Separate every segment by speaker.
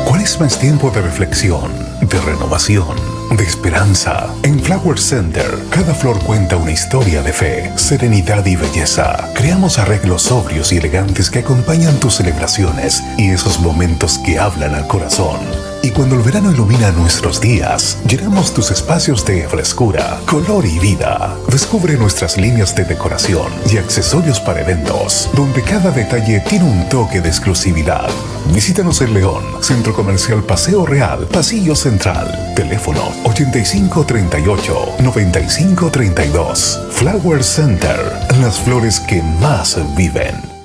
Speaker 1: ¿Cuál es más tiempo de reflexión, de renovación, de esperanza? En Flower Center, cada flor cuenta una historia de fe, serenidad y belleza. Creamos arreglos sobrios y elegantes que acompañan tus celebraciones y esos momentos que hablan al corazón. Y cuando el verano ilumina nuestros días, llenamos tus espacios de frescura, color y vida. Descubre nuestras líneas de decoración y accesorios para eventos, donde cada detalle tiene un toque de exclusividad. Visítanos en León, Centro Comercial Paseo Real, Pasillo Central. Teléfono 8538-9532. Flower Center, las flores que más viven.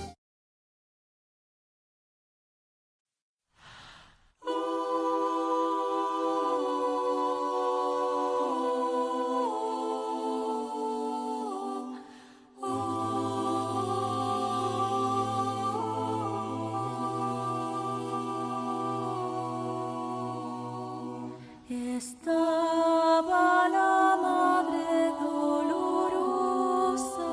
Speaker 2: Estaba la madre dolorosa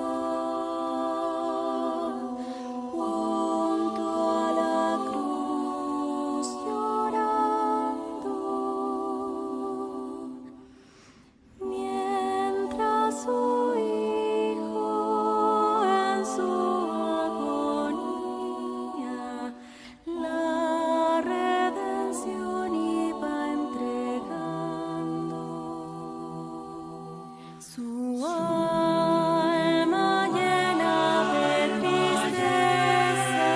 Speaker 2: junto a la cruz llorando, mientras su hijo en su agonía la redención iba entregando. Su alma llena de tristeza,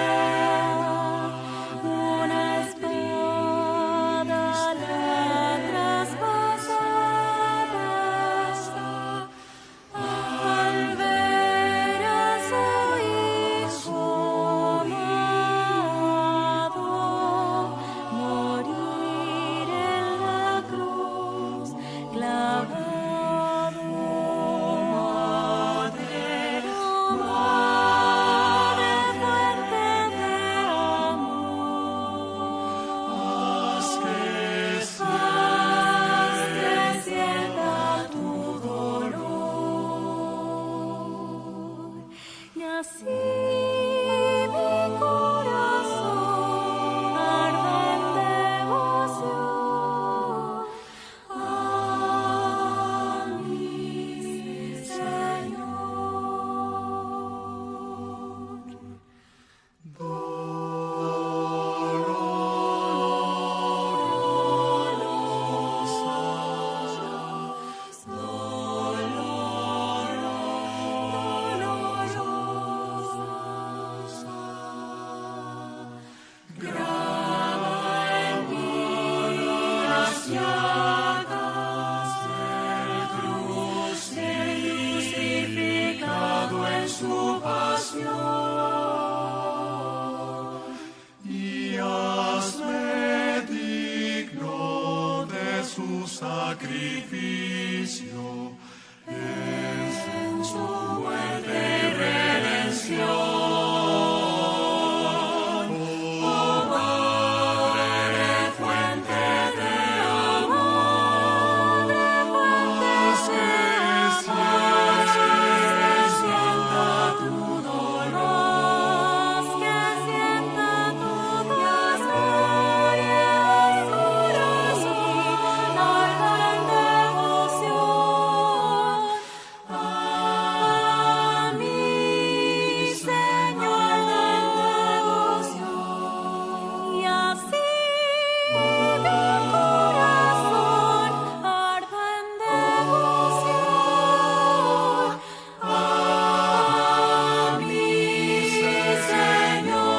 Speaker 2: una espada la traspasaba al ver a su hijo amado morir en la cruz clavado. Madre fuente de amor, haz que sienta tu dolor, y así mi corazón arde en devoción a mi Señor. Graba en mí las llagas del crucificado en su pasión, y hazme digno de su sacrificio en su muerte y redención. Oh Madre fuente de amor, haz que sienta tu dolor, haz que sienta tu dolor, y corazón arda en devoción a mi Señor de devoción, y así mi corazón arda en devoción a mi Señor.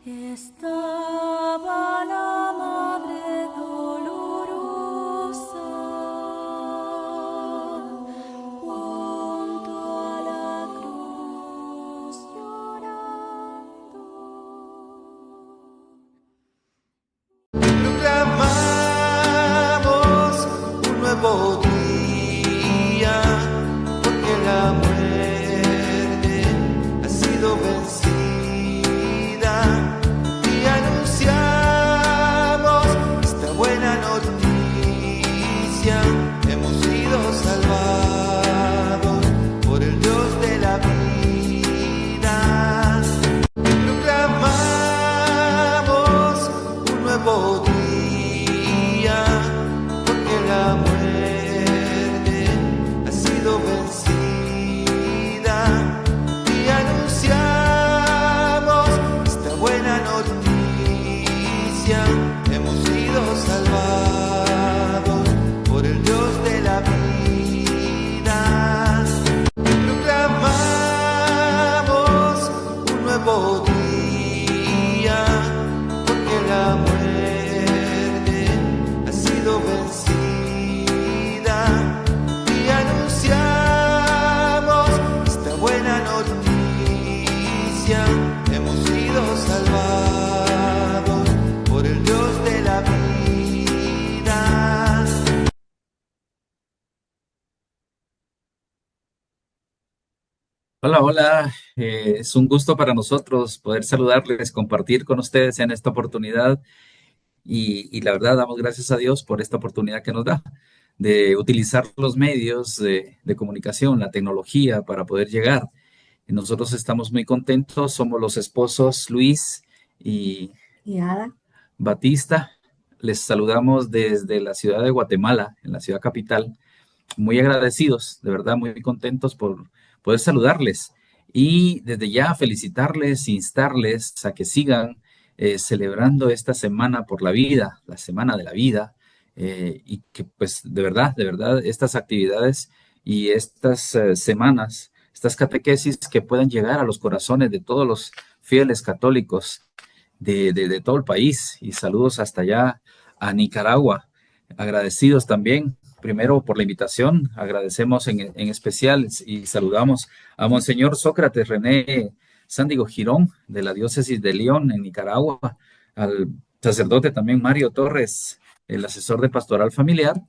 Speaker 2: Estaba la madre dolorosa
Speaker 3: hemos sido salvados por el Dios de la vida. Proclamamos un nuevo día, porque la muerte ha sido vencida, y anunciamos esta buena noticia: hemos sido salvados por el Dios de la vida. Proclamamos un nuevo día, porque la muerte ha sido vencida, y anunciamos esta buena noticia: hemos sido salvados por el Dios de la vida.
Speaker 4: Hola, hola. Es un gusto para nosotros poder saludarles, compartir con ustedes en esta oportunidad y la verdad damos gracias a Dios por esta oportunidad que nos da de utilizar los medios de comunicación, la tecnología para poder llegar. Y nosotros estamos muy contentos, somos los esposos Luis y Ada Batista. Les saludamos desde la ciudad de Guatemala, en la ciudad capital, muy agradecidos, de verdad, muy contentos por poder saludarles y desde ya felicitarles, instarles a que sigan celebrando esta semana por la vida, la Semana de la Vida, y que pues de verdad, estas actividades y estas semanas, estas catequesis que puedan llegar a los corazones de todos los fieles católicos de todo el país. Y saludos hasta allá a Nicaragua, agradecidos también primero por la invitación, agradecemos en especial y saludamos a Monseñor Sócrates René Sándigo Girón de la diócesis de León en Nicaragua, al sacerdote también Mario Torres, el asesor de pastoral familiar,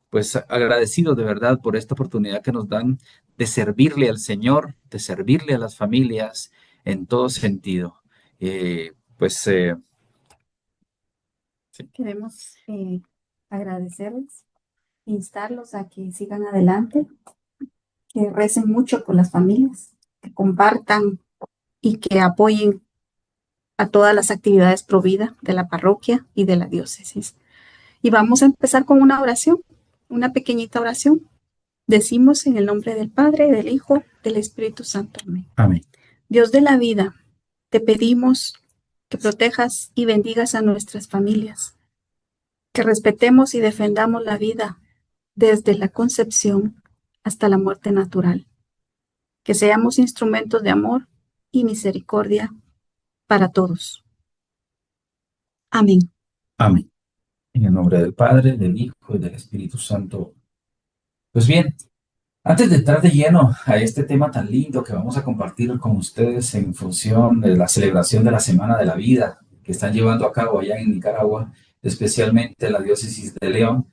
Speaker 4: pues agradecidos de verdad por esta oportunidad que nos dan de servirle al Señor, de servirle a las familias en todo sentido. Eh, pues sí.
Speaker 5: Queremos agradecerles, instarlos a que sigan adelante, que recen mucho por las familias, que compartan y que apoyen a todas las actividades pro vida de la parroquia y de la diócesis. Y vamos a empezar con una oración, una pequeñita oración. Decimos en el nombre del Padre, del Hijo, del Espíritu Santo. Amén.
Speaker 4: Amén.
Speaker 5: Dios de la vida, te pedimos que protejas y bendigas a nuestras familias, que respetemos y defendamos la vida desde la concepción hasta la muerte natural, que seamos instrumentos de amor y misericordia para todos. Amén.
Speaker 4: Amén. En el nombre del Padre, del Hijo y del Espíritu Santo. Pues bien, antes de entrar de lleno a este tema tan lindo que vamos a compartir con ustedes en función de la celebración de la Semana de la Vida que están llevando a cabo allá en Nicaragua, especialmente en la diócesis de León,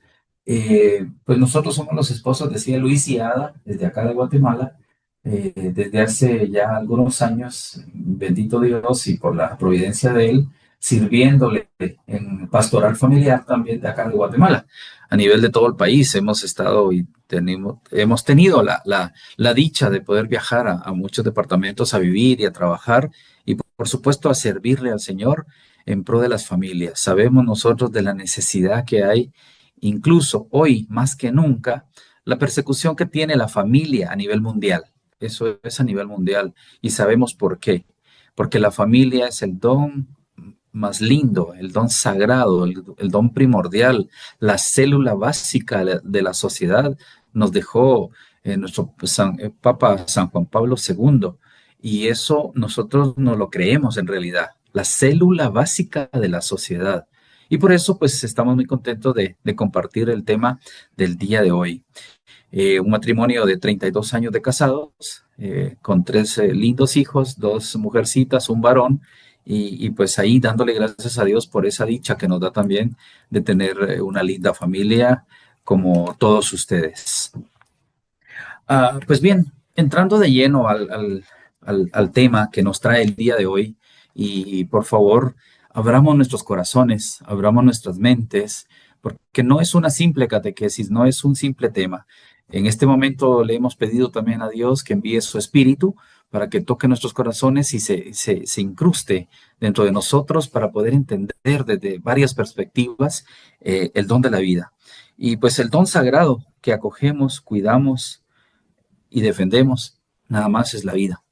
Speaker 4: pues nosotros somos los esposos, decía Luis y Ada, desde acá de Guatemala, desde hace ya algunos años, bendito Dios y por la providencia de Él, sirviéndole en pastoral familiar también de acá de Guatemala. A nivel de todo el país hemos estado y hemos tenido la dicha de poder viajar a muchos departamentos a vivir y a trabajar y por supuesto a servirle al Señor en pro de las familias. Sabemos nosotros de la necesidad que hay, incluso hoy más que nunca, la persecución que tiene la familia a nivel mundial. Eso es a nivel mundial y sabemos por qué. Porque la familia es el don más lindo, el don sagrado, el don primordial, la célula básica de la sociedad, nos dejó nuestro Papa San Juan Pablo II, y eso nosotros no lo creemos en realidad, la célula básica de la sociedad. Y por eso pues estamos muy contentos de compartir el tema del día de hoy. Un matrimonio de 32 años de casados, con 3 lindos hijos, 2 mujercitas, un varón, y pues ahí dándole gracias a Dios por esa dicha que nos da también de tener una linda familia como todos ustedes. Pues bien, entrando de lleno al tema que nos trae el día de hoy, y por favor, abramos nuestros corazones, abramos nuestras mentes porque no es una simple catequesis, no es un simple tema. En este momento le hemos pedido también a Dios que envíe su Espíritu para que toque nuestros corazones y se incruste dentro de nosotros para poder entender desde varias perspectivas el don de la vida. Y pues el don sagrado que acogemos, cuidamos y defendemos, nada más es la vida.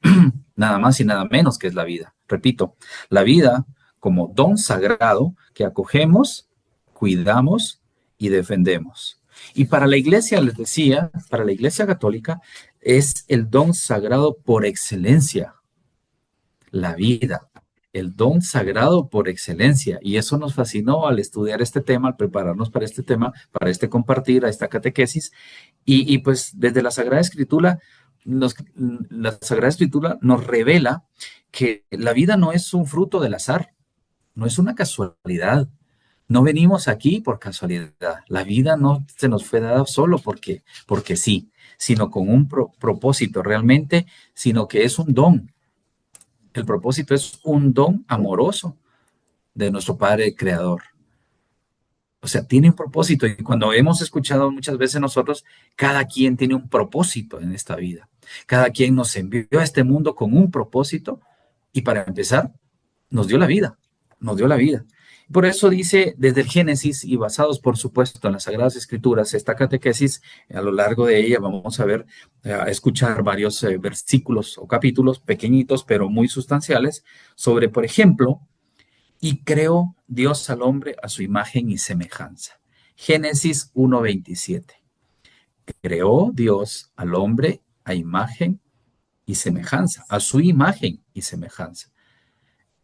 Speaker 4: Nada más y nada menos que es la vida. Repito, la vida como don sagrado que acogemos, cuidamos y defendemos. Y para la iglesia, les decía, para la iglesia católica, es el don sagrado por excelencia, la vida, el don sagrado por excelencia. Y eso nos fascinó al estudiar este tema, al prepararnos para este tema, para este compartir, a esta catequesis. Y pues desde la Sagrada Escritura, la Sagrada Escritura nos revela que la vida no es un fruto del azar, no es una casualidad. No venimos aquí por casualidad. La vida no se nos fue dada solo porque sí, sino con un propósito realmente, sino que es un don. El propósito es un don amoroso de nuestro Padre Creador. O sea, tiene un propósito. Y cuando hemos escuchado muchas veces nosotros, cada quien tiene un propósito en esta vida. Cada quien nos envió a este mundo con un propósito. Y para empezar, nos dio la vida. Nos dio la vida. Por eso dice desde el Génesis y basados, por supuesto, en las Sagradas Escrituras, esta catequesis, a lo largo de ella vamos a ver, a escuchar varios versículos o capítulos pequeñitos, pero muy sustanciales, sobre, por ejemplo, y creó Dios al hombre a su imagen y semejanza. Génesis 1:27. Creó Dios al hombre a imagen y semejanza, a su imagen y semejanza.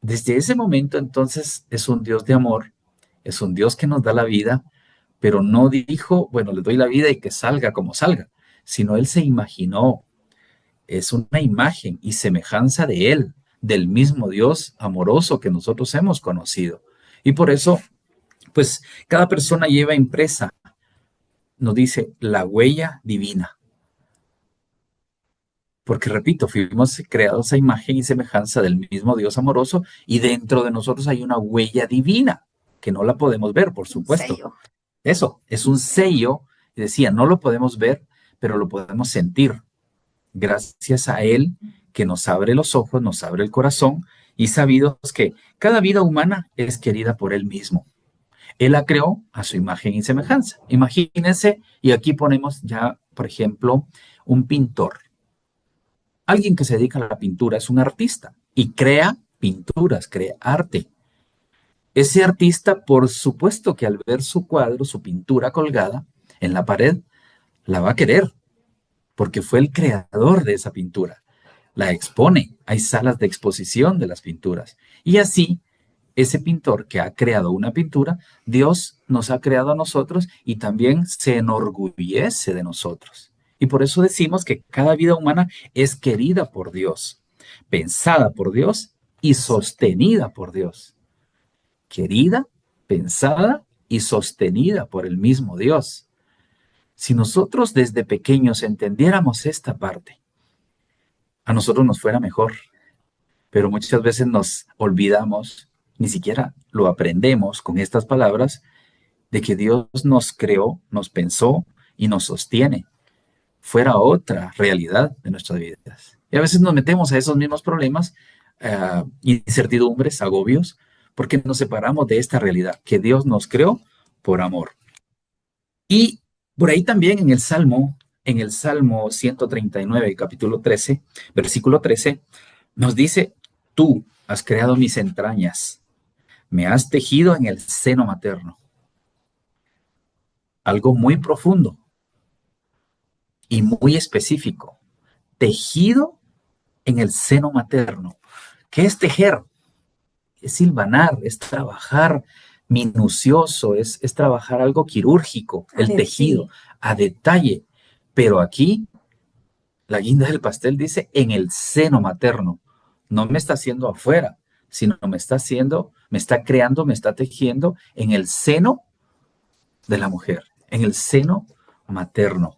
Speaker 4: Desde ese momento, entonces, es un Dios de amor, es un Dios que nos da la vida, pero no dijo, bueno, le doy la vida y que salga como salga, sino Él se imaginó, es una imagen y semejanza de Él, del mismo Dios amoroso que nosotros hemos conocido. Y por eso, pues, cada persona lleva impresa, nos dice, la huella divina. Porque, repito, fuimos creados a imagen y semejanza del mismo Dios amoroso y dentro de nosotros hay una huella divina, que no la podemos ver, por supuesto.
Speaker 5: Sello.
Speaker 4: Eso, es un sello, y decía, no lo podemos ver, pero lo podemos sentir. Gracias a Él que nos abre los ojos, nos abre el corazón y sabidos que cada vida humana es querida por Él mismo. Él la creó a su imagen y semejanza. Imagínense, y aquí ponemos ya, por ejemplo, un pintor. Alguien que se dedica a la pintura es un artista y crea pinturas, crea arte. Ese artista, por supuesto que al ver su cuadro, su pintura colgada en la pared, la va a querer, porque fue el creador de esa pintura. La expone, hay salas de exposición de las pinturas. Y así, ese pintor que ha creado una pintura, Dios nos ha creado a nosotros y también se enorgullece de nosotros. Y por eso decimos que cada vida humana es querida por Dios, pensada por Dios y sostenida por Dios. Querida, pensada y sostenida por el mismo Dios. Si nosotros desde pequeños entendiéramos esta parte, a nosotros nos fuera mejor. Pero muchas veces nos olvidamos, ni siquiera lo aprendemos con estas palabras, de que Dios nos creó, nos pensó y nos sostiene. Fuera otra realidad de nuestras vidas. Y a veces nos metemos a esos mismos problemas, incertidumbres, agobios, porque nos separamos de esta realidad, que Dios nos creó por amor. Y por ahí también en el Salmo 139, capítulo 13, versículo 13, nos dice, tú has creado mis entrañas, me has tejido en el seno materno. Algo muy profundo y muy específico. Tejido en el seno materno. ¿Qué es tejer? Es hilvanar, es trabajar minucioso, es trabajar algo quirúrgico, el tejido, a detalle. Pero aquí, la guinda del pastel dice en el seno materno. No me está haciendo afuera, sino me está haciendo, me está creando, me está tejiendo en el seno de la mujer, en el seno materno.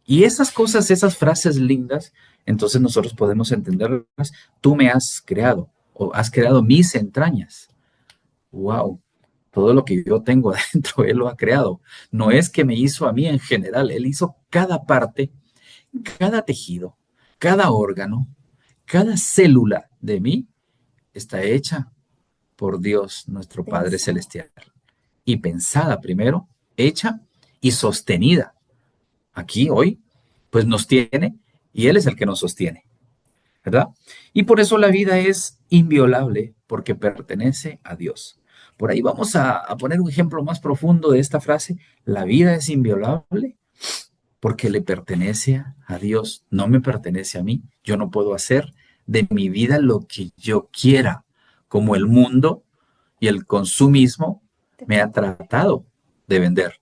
Speaker 4: Y esas cosas, esas frases lindas, entonces nosotros podemos entenderlas. Tú me has creado, o has creado mis entrañas. ¡Wow! Todo lo que yo tengo adentro, Él lo ha creado. No es que me hizo a mí en general, Él hizo cada parte, cada tejido, cada órgano, cada célula de mí está hecha por Dios, nuestro Padre
Speaker 5: Pensado.
Speaker 4: Celestial. Y pensada primero, hecha y sostenida. Aquí hoy, pues nos tiene y Él es el que nos sostiene, ¿verdad? Y por eso la vida es inviolable, porque pertenece a Dios. Por ahí vamos a poner un ejemplo más profundo de esta frase. La vida es inviolable porque le pertenece a Dios, no me pertenece a mí. Yo no puedo hacer de mi vida lo que yo quiera, como el mundo y el consumismo me ha tratado de vender.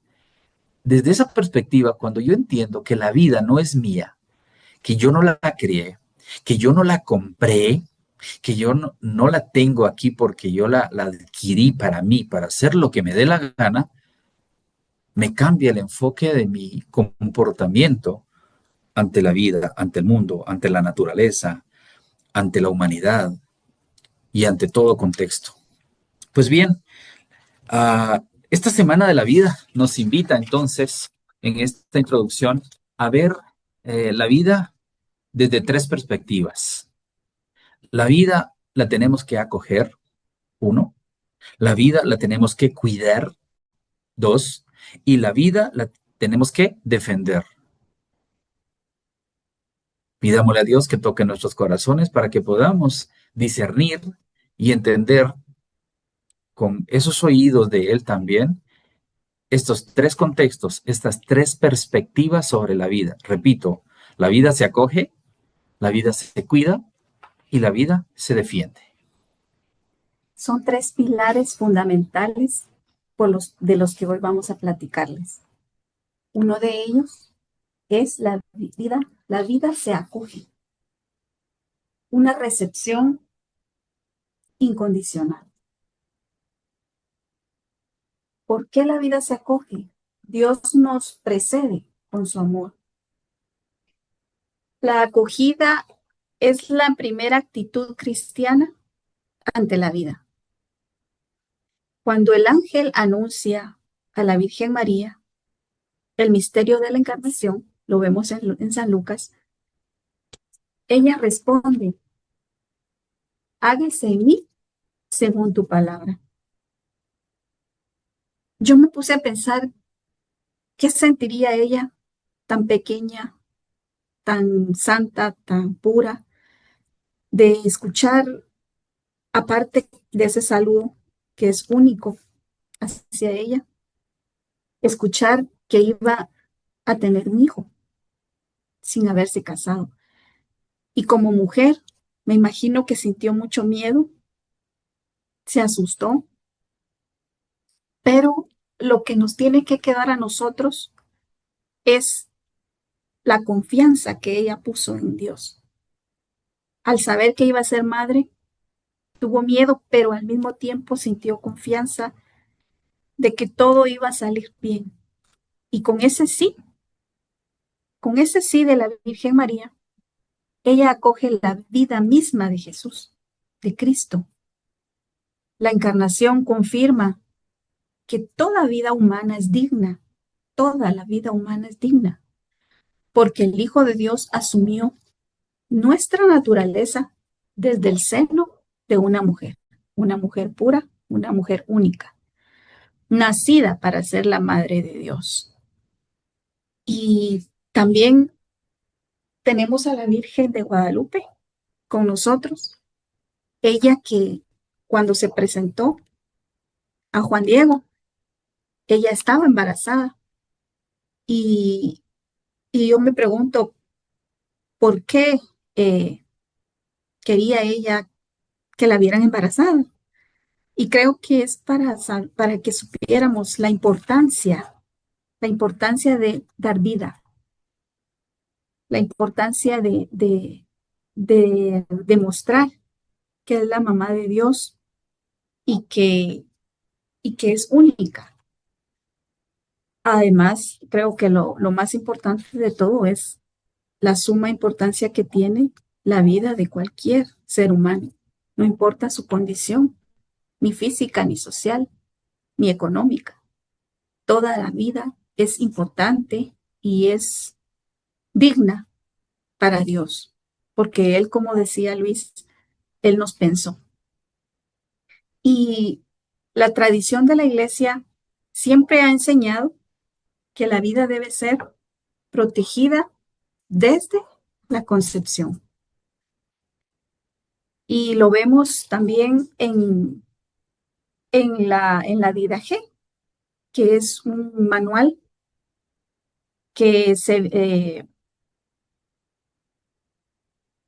Speaker 4: Desde esa perspectiva, cuando yo entiendo que la vida no es mía, que yo no la creé, que yo no la compré, que yo no la tengo aquí porque yo la adquirí para mí, para hacer lo que me dé la gana, me cambia el enfoque de mi comportamiento ante la vida, ante el mundo, ante la naturaleza, ante la humanidad y ante todo contexto. Pues bien, esta semana de la vida nos invita entonces en esta introducción a ver la vida desde tres perspectivas. La vida la tenemos que acoger, uno. La vida la tenemos que cuidar, dos. Y la vida la tenemos que defender. Pidámosle a Dios que toque nuestros corazones para que podamos discernir y entender con esos oídos de Él también estos tres contextos, estas tres perspectivas sobre la vida. Repito, la vida se acoge, la vida se cuida y la vida se defiende.
Speaker 5: Son tres pilares fundamentales de los que hoy vamos a platicarles. Uno de ellos es la vida se acoge, una recepción incondicional. ¿Por qué la vida se acoge? Dios nos precede con su amor. La acogida es la primera actitud cristiana ante la vida. Cuando el ángel anuncia a la Virgen María el misterio de la encarnación, lo vemos en San Lucas, ella responde: hágase en mí según tu palabra. Yo me puse a pensar, ¿qué sentiría ella tan pequeña, tan santa, tan pura, de escuchar, aparte de ese saludo que es único hacia ella, escuchar que iba a tener un hijo sin haberse casado? Y como mujer, me imagino que sintió mucho miedo, se asustó, pero lo que nos tiene que quedar a nosotros es la confianza que ella puso en Dios. Al saber que iba a ser madre, tuvo miedo, pero al mismo tiempo sintió confianza de que todo iba a salir bien. Y con ese sí de la Virgen María, ella acoge la vida misma de Jesús, de Cristo. La encarnación confirma que toda vida humana es digna, toda la vida humana es digna, porque el Hijo de Dios asumió nuestra naturaleza desde el seno de una mujer pura, una mujer única, nacida para ser la madre de Dios. Y también tenemos a la Virgen de Guadalupe con nosotros, ella que cuando se presentó a Juan Diego, ella estaba embarazada y, y yo me pregunto, ¿por qué quería ella que la vieran embarazada? Y creo que es para que supiéramos la importancia de dar vida, la importancia de demostrar que es la mamá de Dios y que es única. Además, creo que lo más importante de todo es la suma importancia que tiene la vida de cualquier ser humano, no importa su condición, ni física ni social. ni económica. Toda la vida es importante y es digna para Dios, porque Él, como decía Luis, Él nos pensó. Y la tradición de la iglesia siempre ha enseñado que la vida debe ser protegida desde la concepción. Y lo vemos también en la Didache, que es un manual que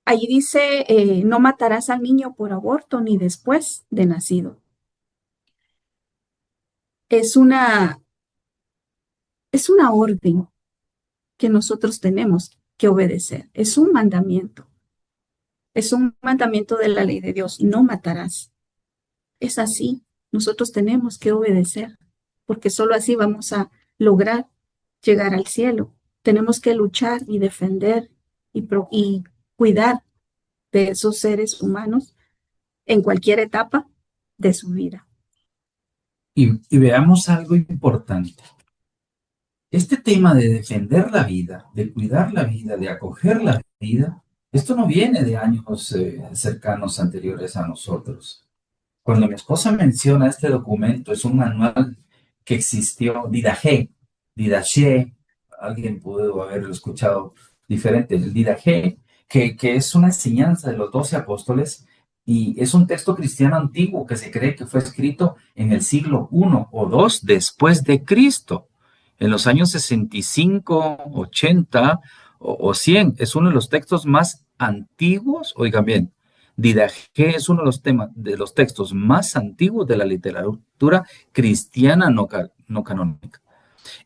Speaker 5: ahí dice, no matarás al niño por aborto ni después de nacido. Es una, es una orden que nosotros tenemos que obedecer. Es un mandamiento. Es un mandamiento de la ley de Dios. No matarás. Es así. Nosotros tenemos que obedecer, porque solo así vamos a lograr llegar al cielo. Tenemos que luchar y defender y cuidar de esos seres humanos en cualquier etapa de su vida.
Speaker 4: Y veamos algo importante. Este tema de defender la vida, de cuidar la vida, de acoger la vida, esto no viene de años cercanos anteriores a nosotros. Cuando mi esposa menciona este documento, es un manual que existió, Didache, alguien pudo haberlo escuchado diferente, el Didache, que es una enseñanza de los 12 apóstoles y es un texto cristiano antiguo que se cree que fue escrito en el siglo I o II después de Cristo, en los años 65, 80 o 100. Es uno de los textos más antiguos, oigan bien, Didache es uno de los textos más antiguos de la literatura cristiana no canónica.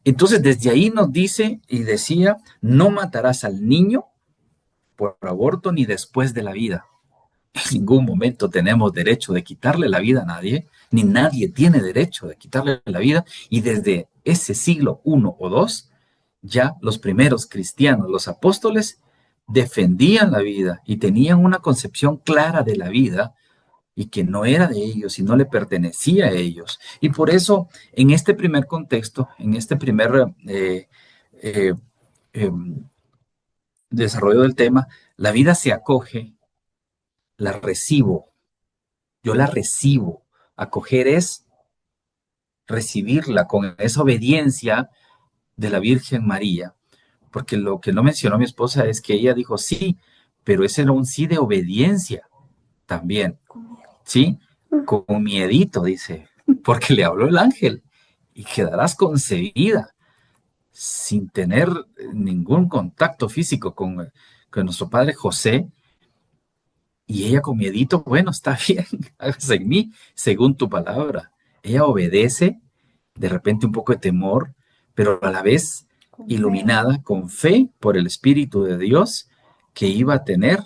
Speaker 4: Entonces, desde ahí nos dice y decía, no matarás al niño por aborto ni después de la vida. En ningún momento tenemos derecho de quitarle la vida a nadie, ni nadie tiene derecho de quitarle la vida, y desde ese siglo I o II, ya los primeros cristianos, los apóstoles, defendían la vida y tenían una concepción clara de la vida y que no era de ellos y no le pertenecía a ellos. Y por eso, en este primer contexto, en este primer eh, eh, desarrollo del tema, la vida se acoge, la recibo, yo la recibo. Acoger es recibirla con esa obediencia de la Virgen María, porque lo que no mencionó mi esposa es que ella dijo sí, pero ese era un sí de obediencia también, ¿sí? Con miedito, dice, porque le habló el ángel y quedarás concebida sin tener ningún contacto físico con nuestro padre José. Y ella con miedito, bueno, está bien, hágase en mí según tu palabra. Ella obedece, de repente un poco de temor, pero a la vez iluminada con fe por el Espíritu de Dios que iba a tener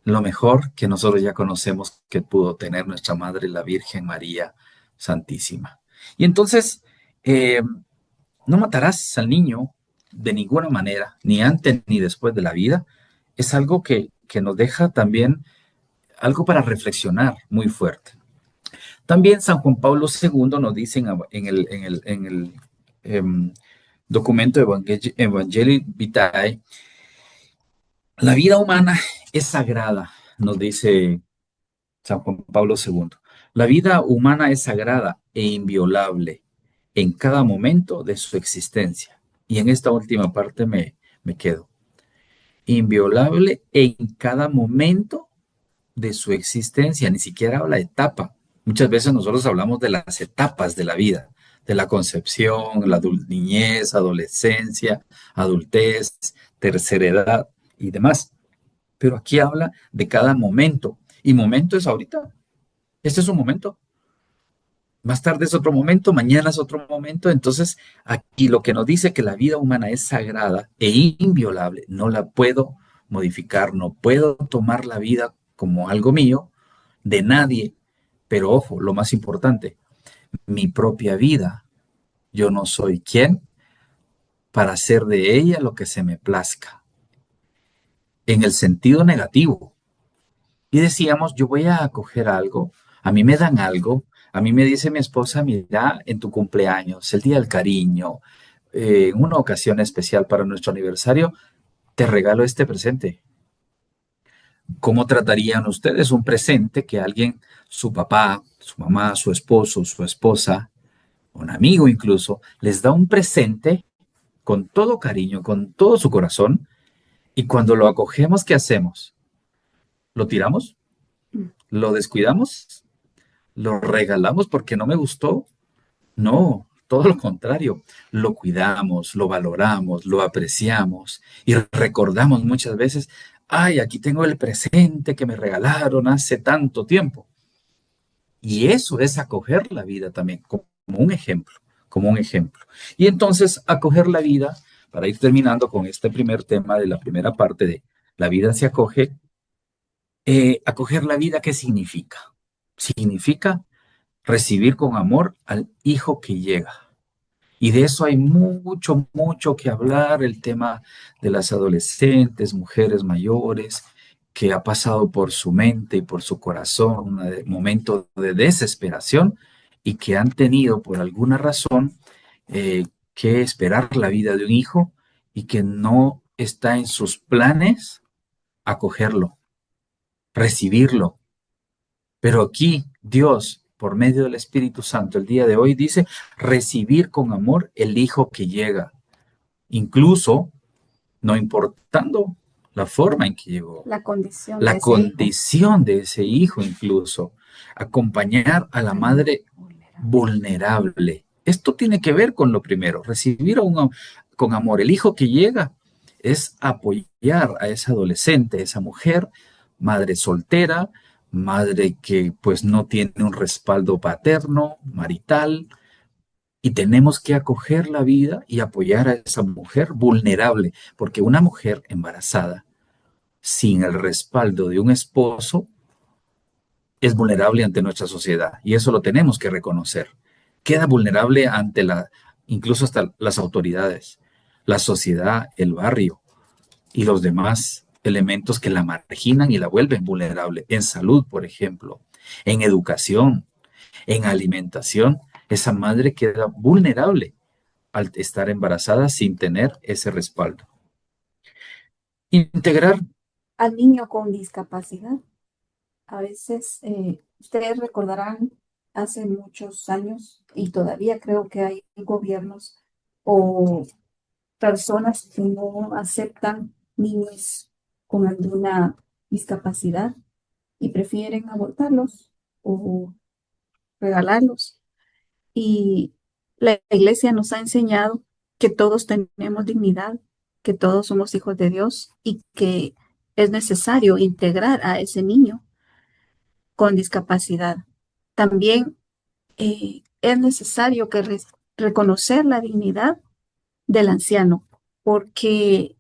Speaker 4: lo mejor que nosotros ya conocemos que pudo tener nuestra Madre, la Virgen María Santísima. Y entonces, no matarás al niño de ninguna manera, ni antes ni después de la vida. Es algo que nos deja también algo para reflexionar muy fuerte. También San Juan Pablo II nos dice en el documento Evangelii Vitae, la vida humana es sagrada, nos dice San Juan Pablo II. La vida humana es sagrada e inviolable en cada momento de su existencia. Y en esta última parte me quedo. Inviolable en cada momento de su existencia, ni siquiera habla de etapa. Muchas veces nosotros hablamos de las etapas de la vida, de la concepción, la niñez, adolescencia, adultez, tercera edad y demás. Pero aquí habla de cada momento. Y momento es ahorita. Este es un momento. Más tarde es otro momento, mañana es otro momento. Entonces, aquí lo que nos dice que la vida humana es sagrada e inviolable, no la puedo modificar, no puedo tomar la vida como algo mío, de nadie. Pero ojo, lo más importante, mi propia vida, yo no soy quien para hacer de ella lo que se me plazca, en el sentido negativo. Y decíamos, yo voy a acoger algo, a mí me dan algo, A mí me dice mi esposa, mira, en tu cumpleaños, el día del cariño, en una ocasión especial para nuestro aniversario, te regalo este presente. ¿Cómo tratarían ustedes un presente que alguien, su papá, su mamá, su esposo, su esposa, un amigo incluso, les da un presente con todo cariño, con todo su corazón, y cuando lo acogemos, ¿qué hacemos? ¿Lo tiramos? ¿Lo descuidamos? ¿Lo regalamos porque no me gustó? No, todo lo contrario. Lo cuidamos, lo valoramos, lo apreciamos y recordamos muchas veces, ay, aquí tengo el presente que me regalaron hace tanto tiempo. Y eso es acoger la vida también, como un ejemplo, como un ejemplo. Y entonces, acoger la vida, para ir terminando con este primer tema de la primera parte de la vida se acoge, acoger la vida, ¿qué significa? Significa recibir con amor al hijo que llega. Y de eso hay mucho, mucho que hablar, el tema de las adolescentes, mujeres mayores, que ha pasado por su mente y por su corazón un momento de desesperación y que han tenido por alguna razón que esperar la vida de un hijo y que no está en sus planes acogerlo, recibirlo. Pero aquí Dios, por medio del Espíritu Santo, el día de hoy dice, recibir con amor el hijo que llega, incluso no importando la forma en que llegó,
Speaker 5: La condición de
Speaker 4: la
Speaker 5: ese hijo.
Speaker 4: condición de ese hijo incluso, acompañar a la madre vulnerable. Esto tiene que ver con lo primero, recibir con amor. El hijo que llega es apoyar a esa adolescente, esa mujer, madre soltera, madre que pues no tiene un respaldo paterno, marital, y tenemos que acoger la vida y apoyar a esa mujer vulnerable, porque una mujer embarazada sin el respaldo de un esposo es vulnerable ante nuestra sociedad y eso lo tenemos que reconocer. Queda vulnerable ante incluso hasta las autoridades, la sociedad, el barrio y los demás elementos que la marginan y la vuelven vulnerable. En salud, por ejemplo, en educación, en alimentación, esa madre queda vulnerable al estar embarazada sin tener ese respaldo. Integrar,
Speaker 5: Al niño con discapacidad. A veces, ustedes recordarán hace muchos años, y todavía creo que hay gobiernos o personas que no aceptan niños con alguna discapacidad y prefieren abortarlos o regalarlos. Y la iglesia nos ha enseñado que todos tenemos dignidad, que todos somos hijos de Dios y que es necesario integrar a ese niño con discapacidad. También es necesario reconocer la dignidad del anciano, porque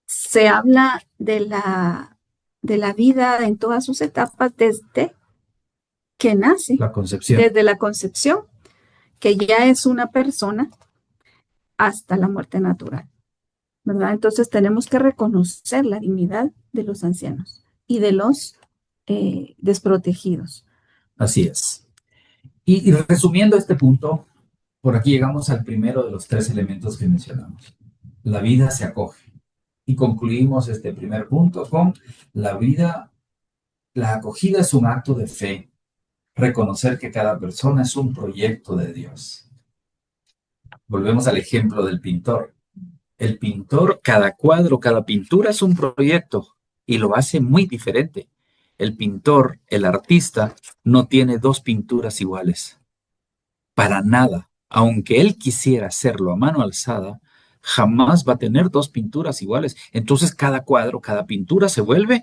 Speaker 5: se habla de la vida en todas sus etapas desde que nace,
Speaker 4: la concepción.
Speaker 5: desde la concepción, que ya es una persona, hasta la muerte natural, ¿verdad? Entonces tenemos que reconocer la dignidad de los ancianos y de los desprotegidos.
Speaker 4: Así es. Y resumiendo este punto, por aquí llegamos al primero de los tres elementos que mencionamos. La vida se acoge. Y concluimos este primer punto con la acogida es un acto de fe. Reconocer que cada persona es un proyecto de Dios. Volvemos al ejemplo del pintor. El pintor, cada cuadro, cada pintura es un proyecto y lo hace muy diferente. El pintor, el artista, no tiene dos pinturas iguales. Para nada. Aunque él quisiera hacerlo a mano alzada, jamás va a tener dos pinturas iguales. Entonces cada cuadro, cada pintura se vuelve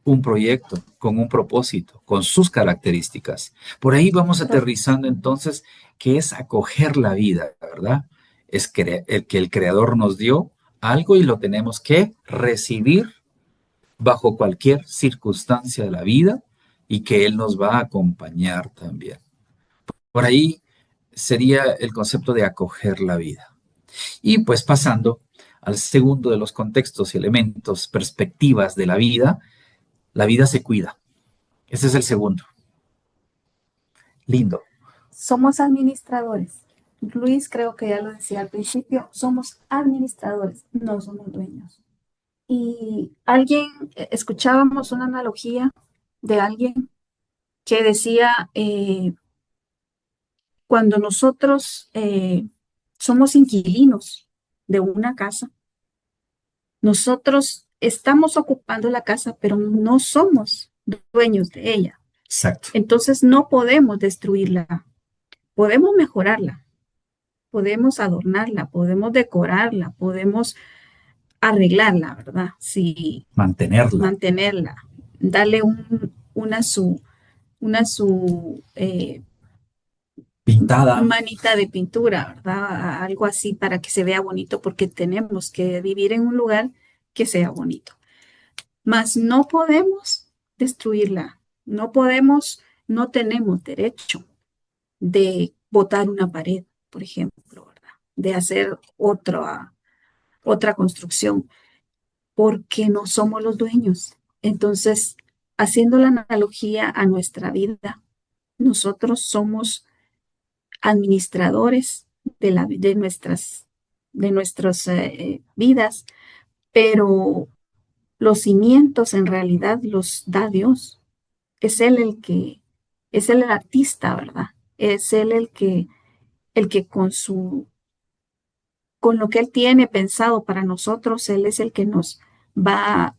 Speaker 4: un proyecto con un propósito, con sus características. Por ahí vamos aterrizando entonces qué es acoger la vida, ¿verdad? Es que el Creador nos dio algo y lo tenemos que recibir bajo cualquier circunstancia de la vida y que Él nos va a acompañar también. Por ahí sería el concepto de acoger la vida. Y pues pasando al segundo de los contextos y elementos, perspectivas de la vida se cuida. Ese es el segundo. Lindo.
Speaker 5: Somos administradores. Luis creo que ya lo decía al principio, somos administradores, no somos dueños. Y escuchábamos una analogía de alguien que decía, cuando nosotros somos inquilinos de una casa, nosotros estamos ocupando la casa, pero no somos dueños de ella.
Speaker 4: Exacto.
Speaker 5: Entonces no podemos destruirla, podemos mejorarla, podemos adornarla, podemos decorarla, podemos arreglarla, ¿verdad? Sí, mantenerla, darle una su
Speaker 4: Pintada.
Speaker 5: manita de pintura, ¿verdad? Algo así para que se vea bonito, porque tenemos que vivir en un lugar que sea bonito. Mas no podemos destruirla, no tenemos derecho de botar una pared, por ejemplo, ¿verdad? De hacer otra construcción, porque no somos los dueños. Entonces, haciendo la analogía a nuestra vida, nosotros somos administradores de nuestras vidas, pero los cimientos en realidad los da Dios. Es Él es Él el artista, ¿verdad? Es Él el que con lo que Él tiene pensado para nosotros, Él es el que nos va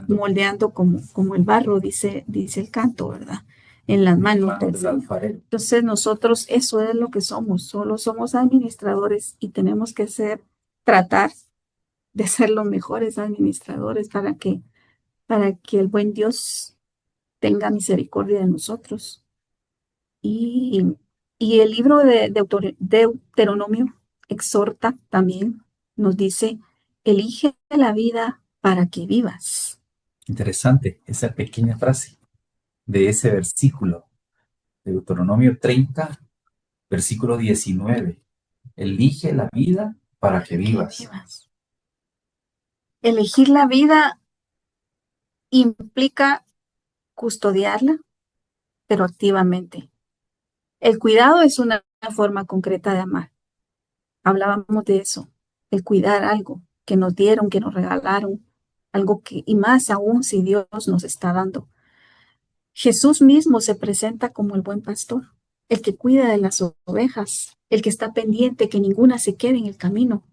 Speaker 5: moldeando como el barro, dice el canto, ¿verdad? En las manos del Señor. Entonces nosotros eso es lo que somos, solo somos administradores y tenemos que tratar de ser los mejores administradores para que el buen Dios tenga misericordia de nosotros. Y, y el libro de Deuteronomio exhorta también, nos dice, elige la vida para que vivas.
Speaker 4: Interesante esa pequeña frase de ese versículo. Deuteronomio 30, versículo 19. Elige la vida para que vivas.
Speaker 5: Elegir la vida implica custodiarla, pero activamente. El cuidado es una forma concreta de amar. Hablábamos de eso, el cuidar algo que nos dieron, que nos regalaron, algo y más aún si Dios nos está dando. Jesús mismo se presenta como el buen pastor, el que cuida de las ovejas, el que está pendiente que ninguna se quede en el camino,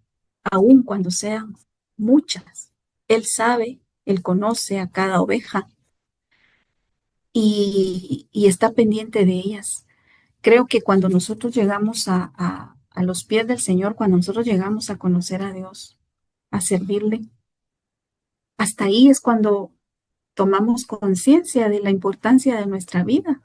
Speaker 5: aun cuando sean muchas. Él sabe, Él conoce a cada oveja y está pendiente de ellas. Creo que cuando nosotros llegamos a los pies del Señor, cuando nosotros llegamos a conocer a Dios, a servirle, hasta ahí es cuando tomamos conciencia de la importancia de nuestra vida.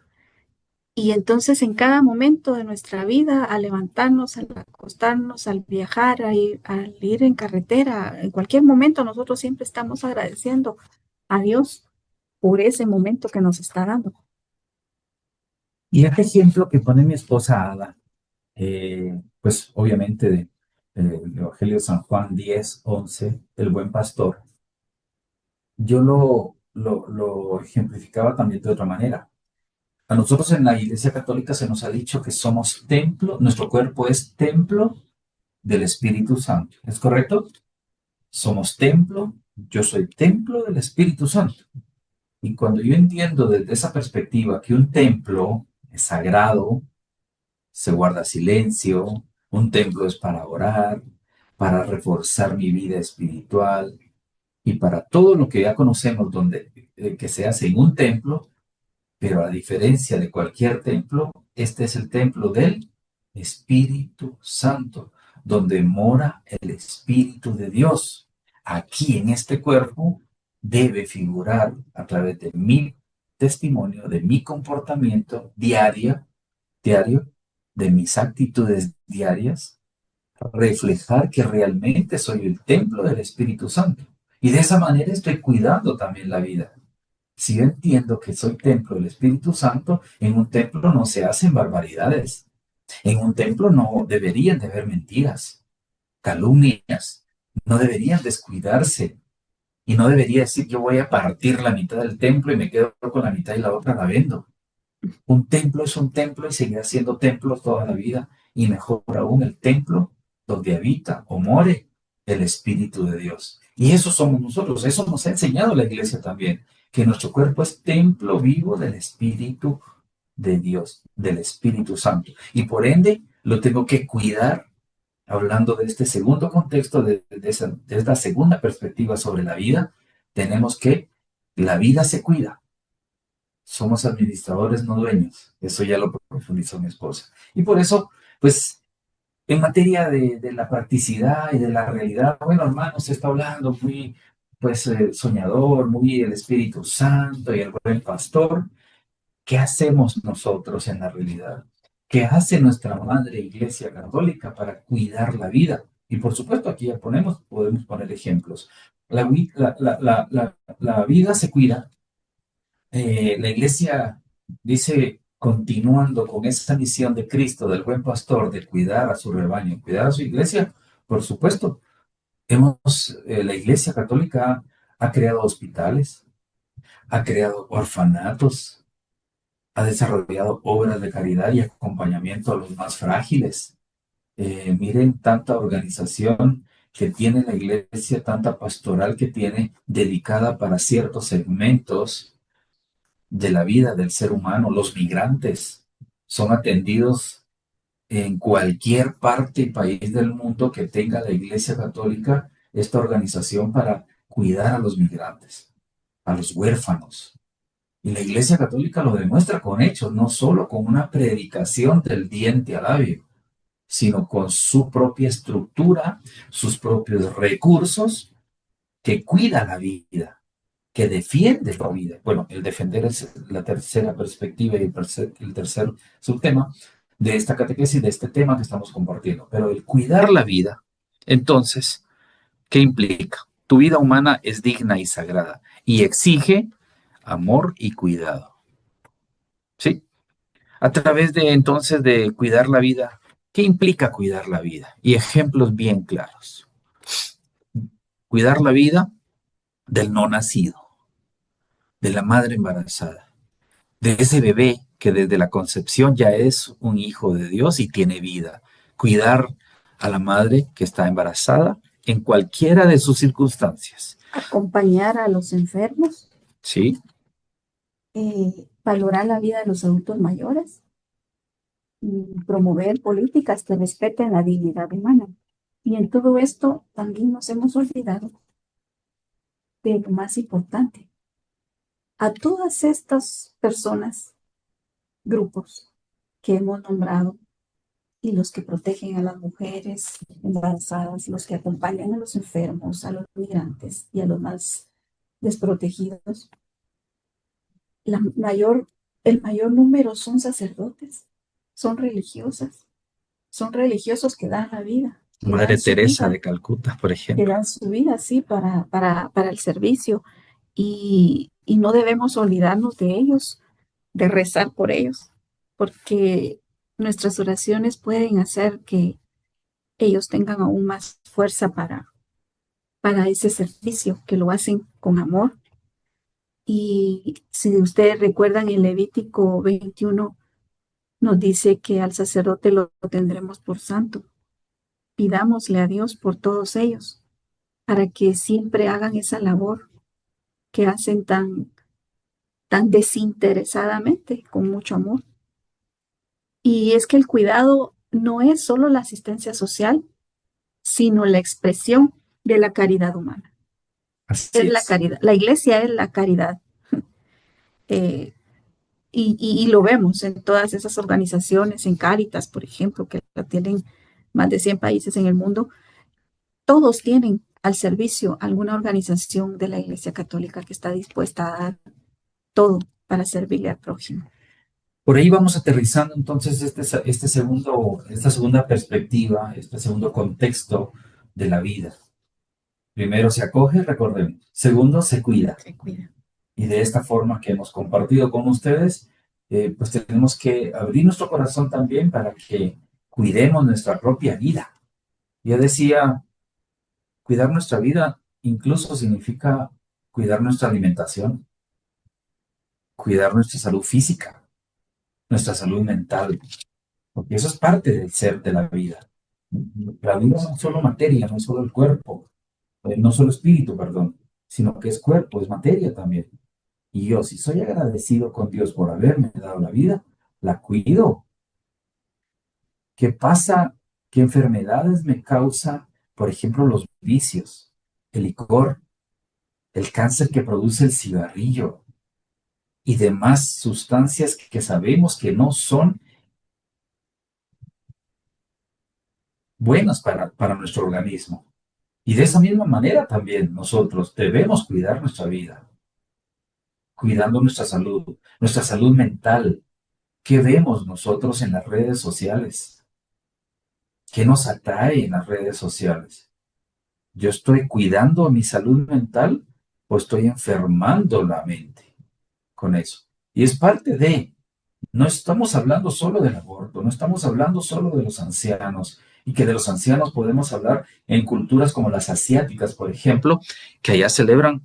Speaker 5: Y entonces en cada momento de nuestra vida, al levantarnos, al acostarnos, al viajar, al ir en carretera, en cualquier momento, nosotros siempre estamos agradeciendo a Dios por ese momento que nos está dando.
Speaker 4: Y este ejemplo que pone mi esposa Ada, pues obviamente del Evangelio de San Juan 10:11, el buen pastor, yo lo ejemplificaba también de otra manera. A nosotros en la Iglesia Católica se nos ha dicho que somos templo, nuestro cuerpo es templo del Espíritu Santo. ¿Es correcto? Somos templo, yo soy templo del Espíritu Santo. Y cuando yo entiendo desde esa perspectiva que un templo es sagrado, se guarda silencio, un templo es para orar, para reforzar mi vida espiritual y para todo lo que ya conocemos que se hace en un templo, pero a diferencia de cualquier templo, este es el templo del Espíritu Santo, donde mora el Espíritu de Dios. Aquí en este cuerpo debe figurar a través de mi testimonio, de mi comportamiento diario, de mis actitudes diarias, reflejar que realmente soy el templo del Espíritu Santo. Y de esa manera estoy cuidando también la vida. Si yo entiendo que soy templo del Espíritu Santo, en un templo no se hacen barbaridades. En un templo no deberían de haber mentiras, calumnias, no deberían descuidarse. Y no debería decir yo voy a partir la mitad del templo y me quedo con la mitad y la otra la vendo. Un templo es un templo y seguirá siendo templo toda la vida. Y mejor aún, el templo donde habita o more el Espíritu de Dios. Y eso somos nosotros. Eso nos ha enseñado la iglesia también, que nuestro cuerpo es templo vivo del Espíritu de Dios, del Espíritu Santo. Y por ende, lo tengo que cuidar, hablando de este segundo contexto, de esta segunda perspectiva sobre la vida. Tenemos que, la vida se cuida. Somos administradores, no dueños. Eso ya lo profundizó mi esposa. Y por eso, pues, en materia de la practicidad y de la realidad, bueno, hermano, se está hablando muy, pues, soñador, muy el Espíritu Santo y el buen pastor. ¿Qué hacemos nosotros en la realidad? ¿Qué hace nuestra madre Iglesia Católica para cuidar la vida? Y por supuesto, aquí ya podemos poner ejemplos. La vida se cuida. La Iglesia dice, continuando con esa misión de Cristo, del buen pastor, de cuidar a su rebaño, cuidar a su iglesia, por supuesto, la Iglesia Católica ha creado hospitales, ha creado orfanatos, ha desarrollado obras de caridad y acompañamiento a los más frágiles. Miren tanta organización que tiene la iglesia, tanta pastoral que tiene dedicada para ciertos segmentos de la vida del ser humano. Los migrantes son atendidos en cualquier parte y país del mundo que tenga la Iglesia Católica, esta organización para cuidar a los migrantes, a los huérfanos. Y la Iglesia Católica lo demuestra con hechos, no solo con una predicación del diente al labio, sino con su propia estructura, sus propios recursos, que cuida la vida, que defiende la vida. Bueno, el defender es la tercera perspectiva y el tercer subtema de esta catequesis, de este tema que estamos compartiendo. Pero el cuidar la vida, entonces, ¿qué implica? Tu vida humana es digna y sagrada y exige amor y cuidado. ¿Sí? A través de entonces de cuidar la vida, ¿qué implica cuidar la vida? Y ejemplos bien claros. Cuidar la vida del no nacido, de la madre embarazada, de ese bebé que desde la concepción ya es un hijo de Dios y tiene vida. Cuidar a la madre que está embarazada en cualquiera de sus circunstancias.
Speaker 5: Acompañar a los enfermos,
Speaker 4: ¿Sí?
Speaker 5: valorar la vida de los adultos mayores y promover políticas que respeten la dignidad humana. Y en todo esto también nos hemos olvidado de lo más importante. A todas estas personas, grupos que hemos nombrado, y los que protegen a las mujeres embarazadas, los que acompañan a los enfermos, a los migrantes y a los más desprotegidos, el mayor número son sacerdotes, son religiosas, son religiosos que dan la vida, que
Speaker 4: Madre
Speaker 5: dan su
Speaker 4: Teresa
Speaker 5: vida,
Speaker 4: de Calcuta, por
Speaker 5: que
Speaker 4: ejemplo.
Speaker 5: dan su vida, sí, para el servicio. Y no debemos olvidarnos de ellos, de rezar por ellos, porque nuestras oraciones pueden hacer que ellos tengan aún más fuerza para ese servicio, que lo hacen con amor. Y si ustedes recuerdan, en Levítico 21 nos dice que al sacerdote lo tendremos por santo. Pidámosle a Dios por todos ellos, para que siempre hagan esa labor que hacen tan desinteresadamente, con mucho amor. Y es que el cuidado no es solo la asistencia social, sino la expresión de la caridad humana.
Speaker 4: Así
Speaker 5: Es la
Speaker 4: es.
Speaker 5: caridad. La iglesia es la caridad. Eh, y lo vemos en todas esas organizaciones, en Cáritas, por ejemplo, que la tienen más de 100 países en el mundo. Todos tienen al servicio alguna organización de la Iglesia Católica que está dispuesta a dar todo para servirle al prójimo.
Speaker 4: Por ahí vamos aterrizando entonces esta segunda perspectiva, este segundo contexto de la vida. Primero se acoge, recordemos. Segundo, se cuida.
Speaker 5: Se cuida.
Speaker 4: Y de esta forma que hemos compartido con ustedes, pues tenemos que abrir nuestro corazón también para que cuidemos nuestra propia vida. Yo decía, cuidar nuestra vida incluso significa cuidar nuestra alimentación, cuidar nuestra salud física, nuestra salud mental, porque eso es parte del ser de la vida. La vida no es solo materia, no es solo el cuerpo, no solo espíritu, perdón, sino que es cuerpo, es materia también. Y yo, si soy agradecido con Dios por haberme dado la vida, la cuido. ¿Qué pasa? ¿Qué enfermedades me causa, por ejemplo, los vicios, el licor, el cáncer que produce el cigarrillo y demás sustancias que sabemos que no son buenas para nuestro organismo? Y de esa misma manera también nosotros debemos cuidar nuestra vida, cuidando nuestra salud mental. ¿Qué vemos nosotros en las redes sociales? ¿Qué nos atrae en las redes sociales? ¿Yo estoy cuidando mi salud mental o estoy enfermando la mente con eso? Y es parte de, no estamos hablando solo del aborto, no estamos hablando solo de los ancianos, y que de los ancianos podemos hablar en culturas como las asiáticas, por ejemplo, que allá celebran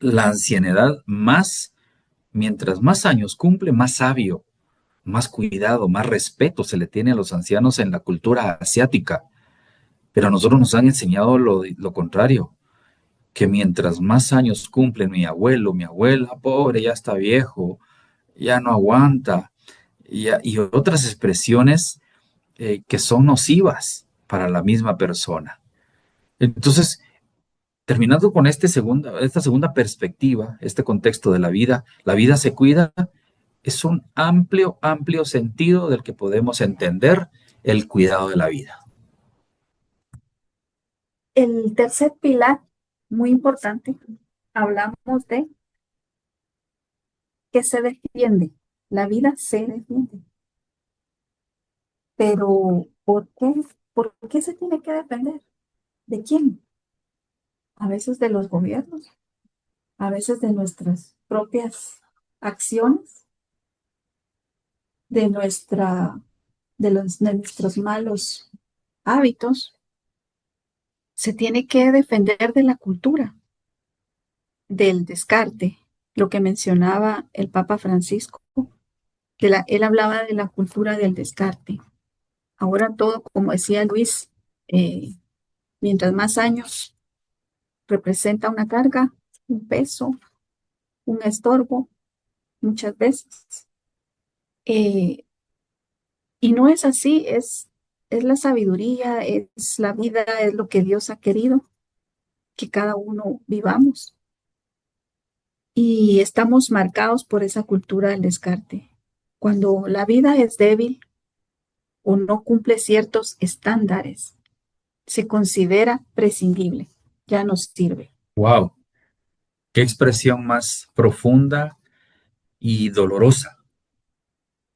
Speaker 4: la ancianidad más, mientras más años cumple, más sabio, más cuidado, más respeto se le tiene a los ancianos en la cultura asiática. Pero a nosotros nos han enseñado lo contrario, que mientras más años cumple mi abuelo, mi abuela, pobre, ya está viejo, ya no aguanta, y otras expresiones que son nocivas para la misma persona. Entonces, terminando con esta segunda perspectiva, este contexto de la vida se cuida, es un amplio, amplio sentido del que podemos entender el cuidado de la vida.
Speaker 5: El tercer pilar, muy importante, hablamos de que se defiende. La vida se defiende. Pero, ¿por qué? ¿Por qué se tiene que defender? ¿De quién? A veces de los gobiernos, a veces de nuestras propias acciones, de de nuestros malos hábitos. Se tiene que defender de la cultura, del descarte, lo que mencionaba el Papa Francisco. Él hablaba de la cultura del descarte. Ahora todo, como decía Luis, eh, mientras más años representa una carga, un peso, un estorbo, muchas veces. Eh, y no es así, es la sabiduría, es la vida, es lo que Dios ha querido que cada uno vivamos. Y estamos marcados por esa cultura del descarte. Cuando la vida es débil o no cumple ciertos estándares, se considera prescindible, ya no sirve.
Speaker 4: ¡Wow! ¡Qué expresión más profunda y dolorosa!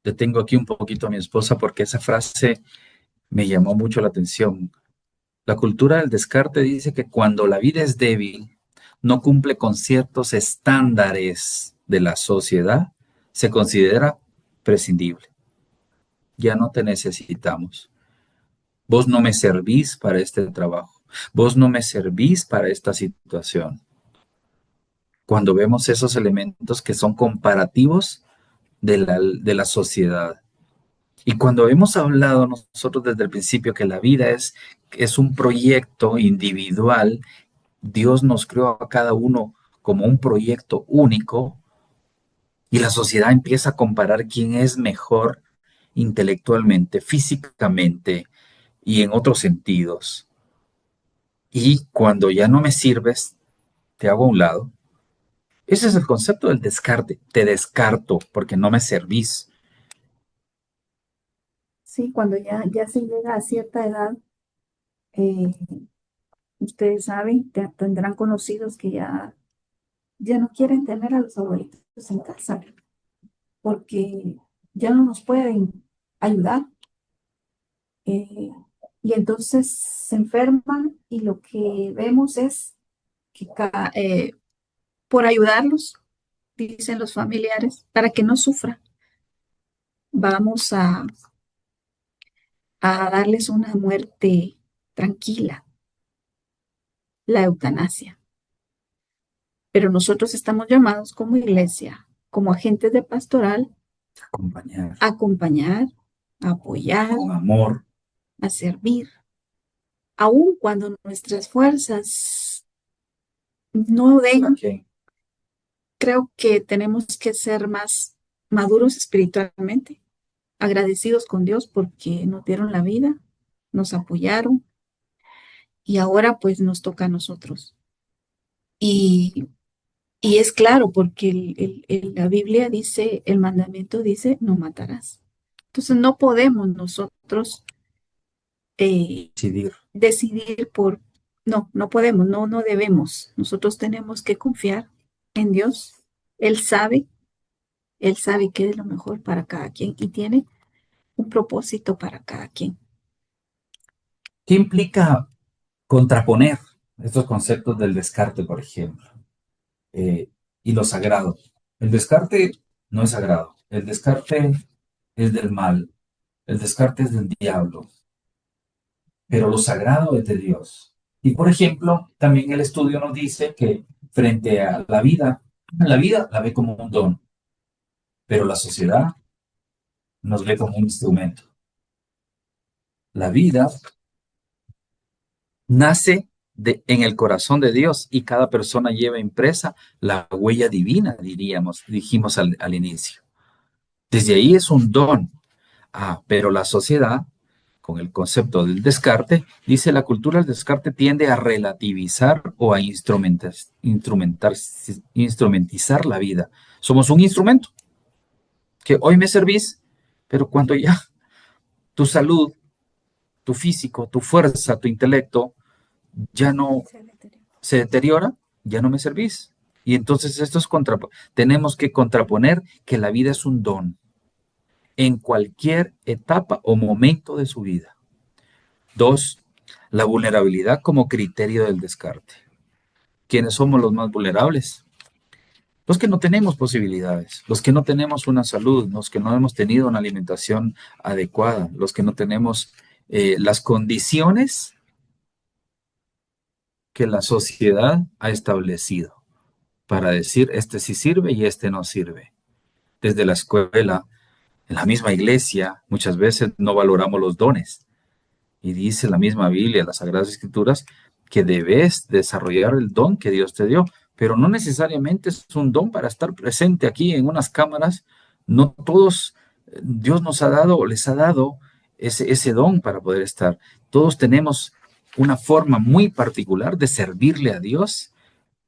Speaker 4: Detengo aquí un poquito a mi esposa porque esa frase me llamó mucho la atención. La cultura del descarte dice que cuando la vida es débil, no cumple con ciertos estándares de la sociedad, se considera prescindible. Ya no te necesitamos. Vos no me servís para este trabajo. Vos no me servís para esta situación. Cuando vemos esos elementos que son comparativos de la sociedad. Y cuando hemos hablado nosotros desde el principio que la vida es un proyecto individual, Dios nos creó a cada uno como un proyecto único y la sociedad empieza a comparar quién es mejor intelectualmente, físicamente y en otros sentidos. Y cuando ya no me sirves, te hago a un lado. Ese es el concepto del descarte. Te descarto porque no me servís.
Speaker 5: Sí, cuando ya se llega a cierta edad, eh, ustedes saben, tendrán conocidos que ya no quieren tener a los abuelitos en casa porque ya no nos pueden ayudar. eh, y entonces se enferman y lo que vemos es que por ayudarlos, dicen los familiares, para que no sufra, vamos a darles una muerte tranquila, la eutanasia. Pero nosotros estamos llamados como iglesia, como agentes de pastoral,
Speaker 4: Acompañar
Speaker 5: acompañar, apoyar,
Speaker 4: con amor.
Speaker 5: a servir, aun cuando nuestras fuerzas no den.
Speaker 4: Ok.
Speaker 5: Creo que tenemos que ser más maduros espiritualmente, agradecidos con Dios porque nos dieron la vida, nos apoyaron y ahora pues nos toca a nosotros. Y, y es claro porque la Biblia dice, el mandamiento dice, no matarás. Entonces no podemos nosotros
Speaker 4: Decidir.
Speaker 5: decidir por, no, no podemos, no, no debemos. Nosotros tenemos que confiar en Dios. Él sabe. Él sabe qué es lo mejor para cada quien y tiene un propósito para cada quien.
Speaker 4: ¿Qué implica contraponer estos conceptos del descarte, por ejemplo, y lo sagrado? El descarte no es sagrado. El descarte es del mal. El descarte es del diablo. Pero lo sagrado es de Dios. Y por ejemplo, también el estudio nos dice que frente a la vida la ve como un don, pero la sociedad nos ve como un instrumento. La vida nace en el corazón de Dios y cada persona lleva impresa la huella divina, dijimos al inicio. Desde ahí es un don. Pero la sociedad, con el concepto del descarte, dice la cultura del descarte tiende a relativizar o a instrumentizar la vida. Somos un instrumento que hoy me servís, pero cuando ya tu salud, tu físico, tu fuerza, tu intelecto ya no se deteriora, ya no me servís. Y entonces tenemos que contraponer que la vida es un don en cualquier etapa o momento de su vida. 2, la vulnerabilidad como criterio del descarte. ¿Quiénes somos los más vulnerables? Los que no tenemos posibilidades, los que no tenemos una salud, los que no hemos tenido una alimentación adecuada, los que no tenemos las condiciones que la sociedad ha establecido para decir este sí sirve y este no sirve. Desde la escuela, en la misma iglesia, muchas veces no valoramos los dones. Y dice la misma Biblia, las Sagradas Escrituras, que debes desarrollar el don que Dios te dio, pero no necesariamente es un don para estar presente aquí en unas cámaras. No todos, Dios nos ha dado o les ha dado ese don para poder estar. Todos tenemos una forma muy particular de servirle a Dios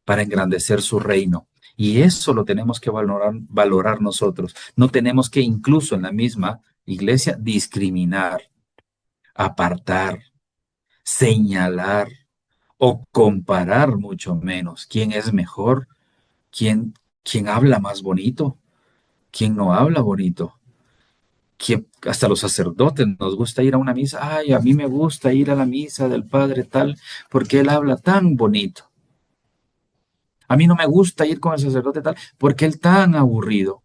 Speaker 4: para engrandecer su reino. Y eso lo tenemos que valorar nosotros. No tenemos que incluso en la misma iglesia discriminar, apartar, señalar o comparar mucho menos quién es mejor, quién habla más bonito, quién no habla bonito. Que hasta los sacerdotes nos gusta ir a una misa. Ay, a mí me gusta ir a la misa del padre tal porque él habla tan bonito. A mí no me gusta ir con el sacerdote tal porque él tan aburrido.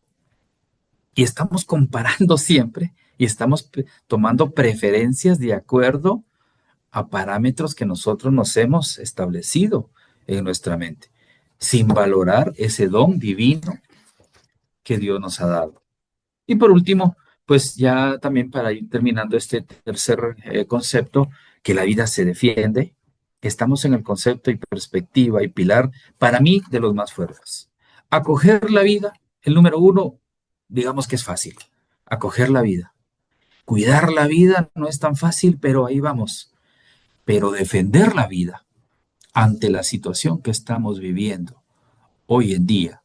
Speaker 4: Y estamos comparando siempre y estamos tomando preferencias de acuerdo a parámetros que nosotros nos hemos establecido en nuestra mente, sin valorar ese don divino que Dios nos ha dado. Y por último, pues ya también para ir terminando este tercer concepto, que la vida se defiende, estamos en el concepto y perspectiva y pilar, para mí, de los más fuertes. Acoger la vida, el número uno, digamos que es fácil, acoger la vida. Cuidar la vida no es tan fácil, pero ahí vamos. Pero defender la vida ante la situación que estamos viviendo hoy en día,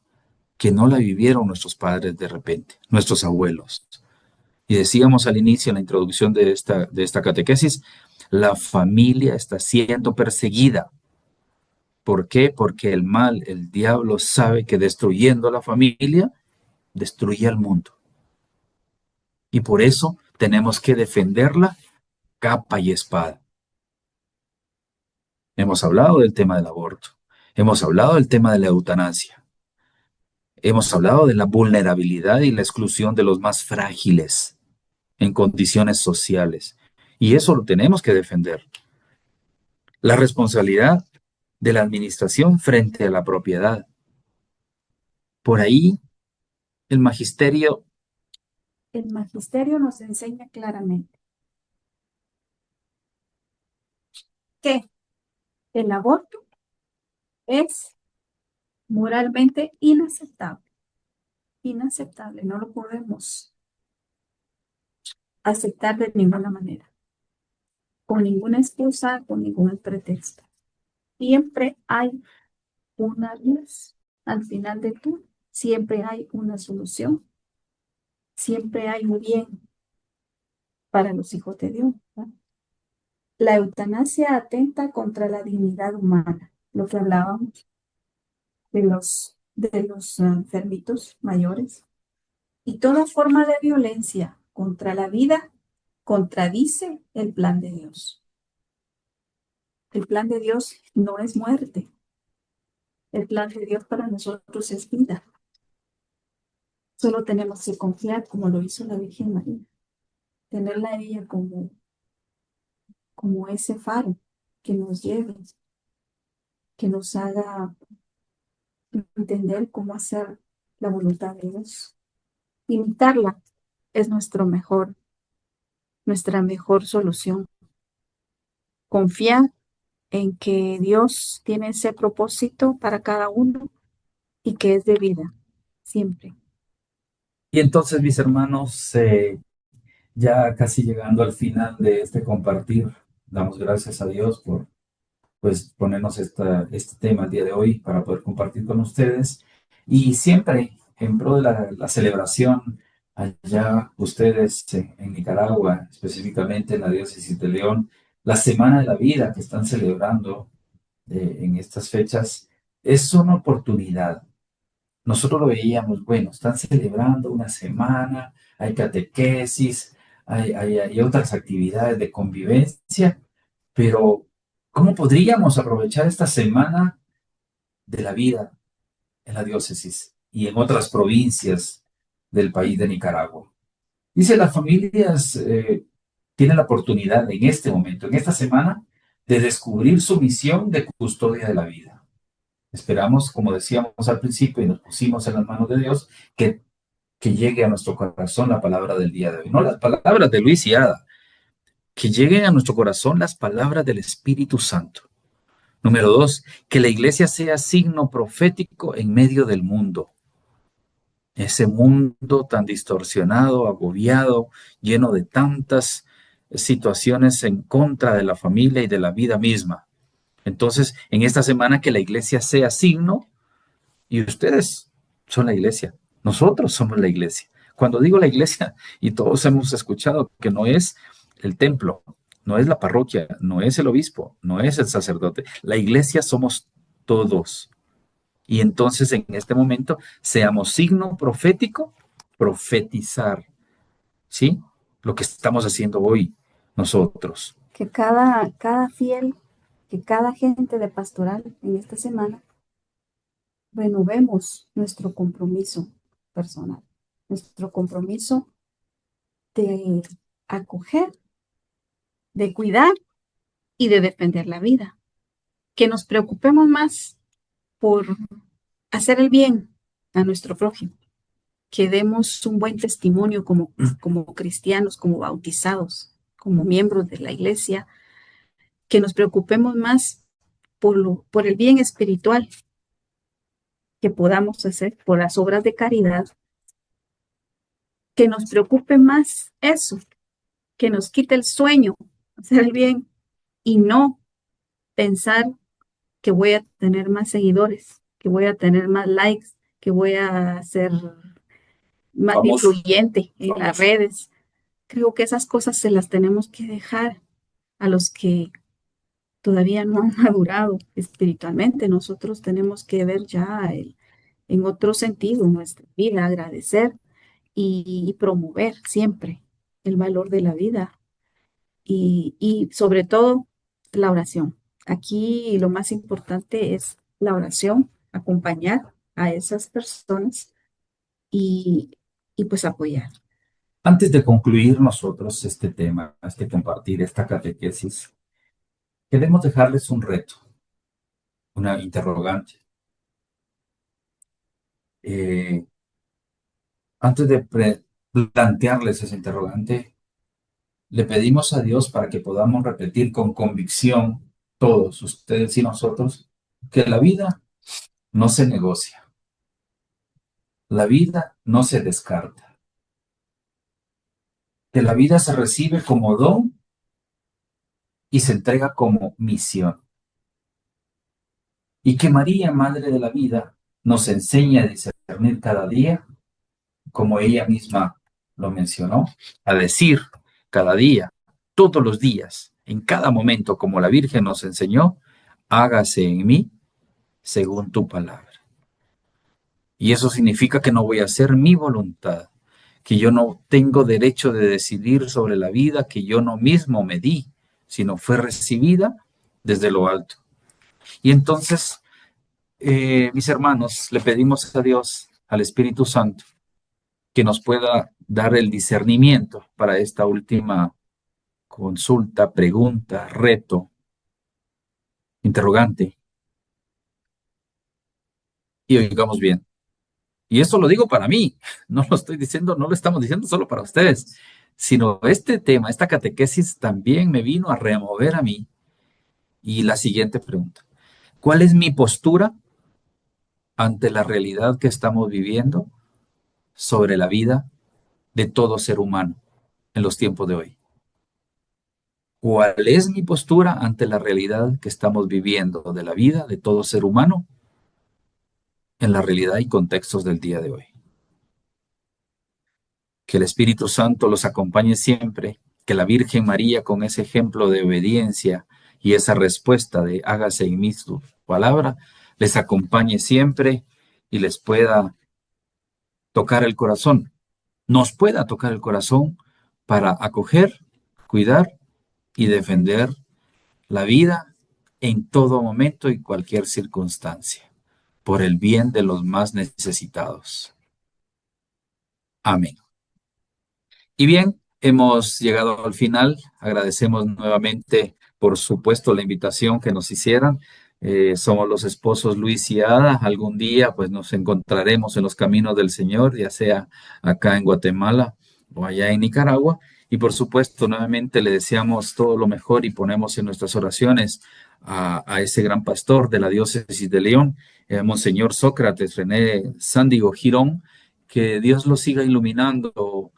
Speaker 4: que no la vivieron nuestros padres de repente, nuestros abuelos. Y decíamos al inicio, en la introducción de esta catequesis, la familia está siendo perseguida. ¿Por qué? Porque el mal, el diablo sabe que destruyendo a la familia, destruye al mundo. Y por eso tenemos que defenderla capa y espada. Hemos hablado del tema del aborto, hemos hablado del tema de la eutanasia, hemos hablado de la vulnerabilidad y la exclusión de los más frágiles en condiciones sociales. Y eso lo tenemos que defender. La responsabilidad de la administración frente a la propiedad. Por ahí, el magisterio
Speaker 5: el magisterio nos enseña claramente que el aborto es moralmente inaceptable. Inaceptable, no lo podemos aceptar de ninguna manera, con ninguna excusa, con ningún pretexto. Siempre hay una luz al final de todo, siempre hay una solución, siempre hay un bien para los hijos de Dios, ¿verdad? La eutanasia atenta contra la dignidad humana, lo que hablábamos de los enfermitos mayores, y toda forma de violencia contra la vida contradice el plan de Dios. El plan de Dios no es muerte. El plan de Dios para nosotros es vida. Solo tenemos que confiar como lo hizo la Virgen María. Tenerla a ella como ese faro que nos lleve, que nos haga entender cómo hacer la voluntad de Dios. Imitarla es nuestra mejor solución. Confiar en que Dios tiene ese propósito para cada uno y que es de vida, siempre.
Speaker 4: Y entonces, mis hermanos, ya casi llegando al final de este compartir, damos gracias a Dios por pues ponernos este tema el día de hoy para poder compartir con ustedes. Y siempre en pro de la celebración allá ustedes en Nicaragua, específicamente en la diócesis de León, la Semana de la Vida que están celebrando en estas fechas, es una oportunidad. Nosotros lo veíamos, bueno, están celebrando una semana, hay catequesis, hay otras actividades de convivencia, pero ¿cómo podríamos aprovechar esta semana de la vida en la diócesis y en otras provincias del país de Nicaragua? Dice, las familias tienen la oportunidad en este momento, en esta semana, de descubrir su misión de custodia de la vida. Esperamos, como decíamos al principio y nos pusimos en las manos de Dios, que llegue a nuestro corazón la palabra del día de hoy. No las palabras de Luis y Ada, que lleguen a nuestro corazón las palabras del Espíritu Santo. Número 2, que la iglesia sea signo profético en medio del mundo. Ese mundo tan distorsionado, agobiado, lleno de tantas situaciones en contra de la familia y de la vida misma. Entonces, en esta semana que la iglesia sea signo, y ustedes son la iglesia, nosotros somos la iglesia. Cuando digo la iglesia, y todos hemos escuchado que no es el templo, no es la parroquia, no es el obispo, no es el sacerdote, la iglesia somos todos. Y entonces en este momento seamos signo profético, profetizar, ¿sí? Lo que estamos haciendo hoy nosotros.
Speaker 5: Que cada fiel, que cada gente de pastoral en esta semana renovemos nuestro compromiso personal, nuestro compromiso de acoger, de cuidar y de defender la vida. Que nos preocupemos más por hacer el bien a nuestro prójimo, que demos un buen testimonio como cristianos, como bautizados, como miembros de la iglesia, que nos preocupemos más por el bien espiritual que podamos hacer, por las obras de caridad, que nos preocupe más eso, que nos quite el sueño, hacer el bien y no pensar que voy a tener más seguidores, que voy a tener más likes, que voy a ser más
Speaker 4: Famoso.
Speaker 5: influyente en las redes. Creo que esas cosas se las tenemos que dejar a los que todavía no han madurado espiritualmente. Nosotros tenemos que ver ya en otro sentido nuestra vida, agradecer y promover siempre el valor de la vida y sobre todo la oración. Aquí lo más importante es la oración, acompañar a esas personas y, y pues apoyar.
Speaker 4: Antes de concluir nosotros este tema, compartir esta catequesis, queremos dejarles un reto, una interrogante. Antes de plantearles ese interrogante, le pedimos a Dios para que podamos repetir con convicción, todos, ustedes y nosotros, que la vida no se negocia, la vida no se descarta, que la vida se recibe como don y se entrega como misión. Y que María, Madre de la Vida, nos enseña a discernir cada día, como ella misma lo mencionó, a decir cada día, todos los días, en cada momento, como la Virgen nos enseñó, hágase en mí según tu palabra. Y eso significa que no voy a hacer mi voluntad, que yo no tengo derecho de decidir sobre la vida que yo no mismo me di, sino fue recibida desde lo alto. Y entonces, mis hermanos, le pedimos a Dios, al Espíritu Santo, que nos pueda dar el discernimiento para esta última consulta, pregunta, reto, interrogante. Y oigamos bien. Y esto lo digo para mí, no lo estoy diciendo, no lo estamos diciendo solo para ustedes, sino este tema, esta catequesis también me vino a remover a mí. Y la siguiente pregunta: ¿cuál es mi postura ante la realidad que estamos viviendo sobre la vida de todo ser humano en los tiempos de hoy? ¿Cuál es mi postura ante la realidad que estamos viviendo de la vida de todo ser humano en la realidad y contextos del día de hoy? Que el Espíritu Santo los acompañe siempre, que la Virgen María, con ese ejemplo de obediencia y esa respuesta de hágase en mí tu palabra, les acompañe siempre y les pueda tocar el corazón, nos pueda tocar el corazón para acoger, cuidar y defender la vida en todo momento y cualquier circunstancia, por el bien de los más necesitados. Amén. Y bien, hemos llegado al final. Agradecemos nuevamente, por supuesto, la invitación que nos hicieran. Somos los esposos Luis y Ada. Algún día pues nos encontraremos en los caminos del Señor, ya sea acá en Guatemala o allá en Nicaragua. Y por supuesto, nuevamente le deseamos todo lo mejor y ponemos en nuestras oraciones a ese gran pastor de la diócesis de León, Monseñor Sócrates René Sándigo Girón, que Dios lo siga iluminando,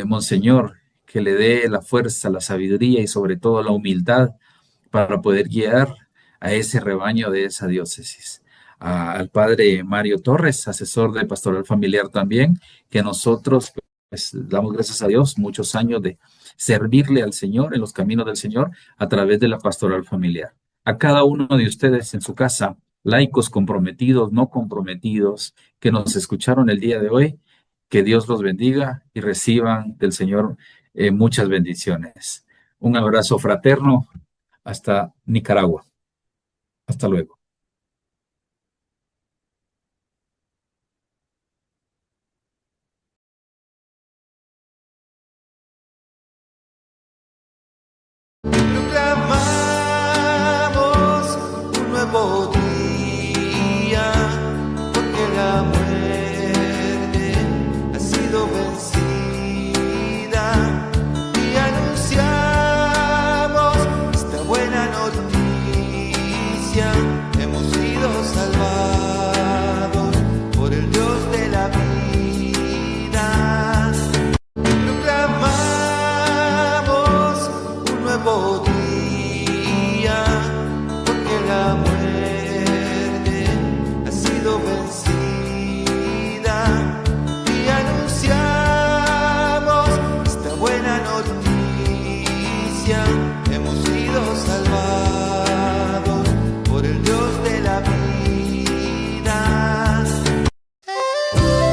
Speaker 4: Monseñor, que le dé la fuerza, la sabiduría y sobre todo la humildad para poder guiar a ese rebaño de esa diócesis. Al padre Mario Torres, asesor de pastoral familiar también, que nosotros pues, damos gracias a Dios muchos años de servirle al Señor en los caminos del Señor a través de la pastoral familiar. A cada uno de ustedes en su casa, laicos comprometidos, no comprometidos, que nos escucharon el día de hoy, que Dios los bendiga y reciban del Señor muchas bendiciones. Un abrazo fraterno hasta Nicaragua. Hasta luego.
Speaker 3: Proclamamos un nuevo día, porque la muerte ha sido vencida, y anunciamos esta buena noticia: hemos sido salvados por el Dios de la vida. Proclamamos un nuevo día, porque la muerte ha sido vencida, y anunciamos esta buena noticia: hemos sido salvados por el Dios de la vida.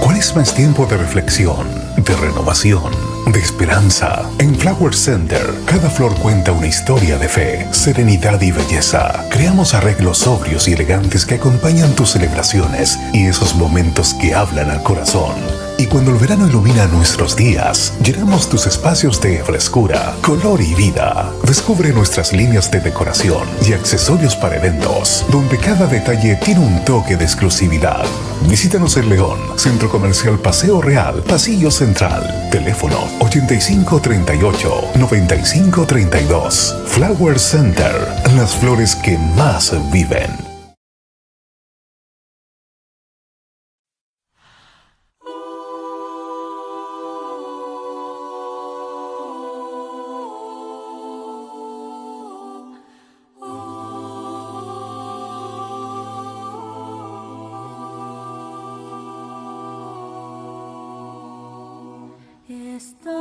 Speaker 1: ¿Cuál es más tiempo de reflexión, de renovación, de esperanza? En Flower Center, cada flor cuenta una historia de fe, serenidad y belleza. Creamos arreglos sobrios y elegantes que acompañan tus celebraciones y esos momentos que hablan al corazón. Y cuando el verano ilumina nuestros días, llenamos tus espacios de frescura, color y vida. Descubre nuestras líneas de decoración y accesorios para eventos, donde cada detalle tiene un toque de exclusividad. Visítanos en León, Centro Comercial Paseo Real, Pasillo Central. Teléfono 8538-9532. Flower Center, las flores que más viven.
Speaker 2: Estoy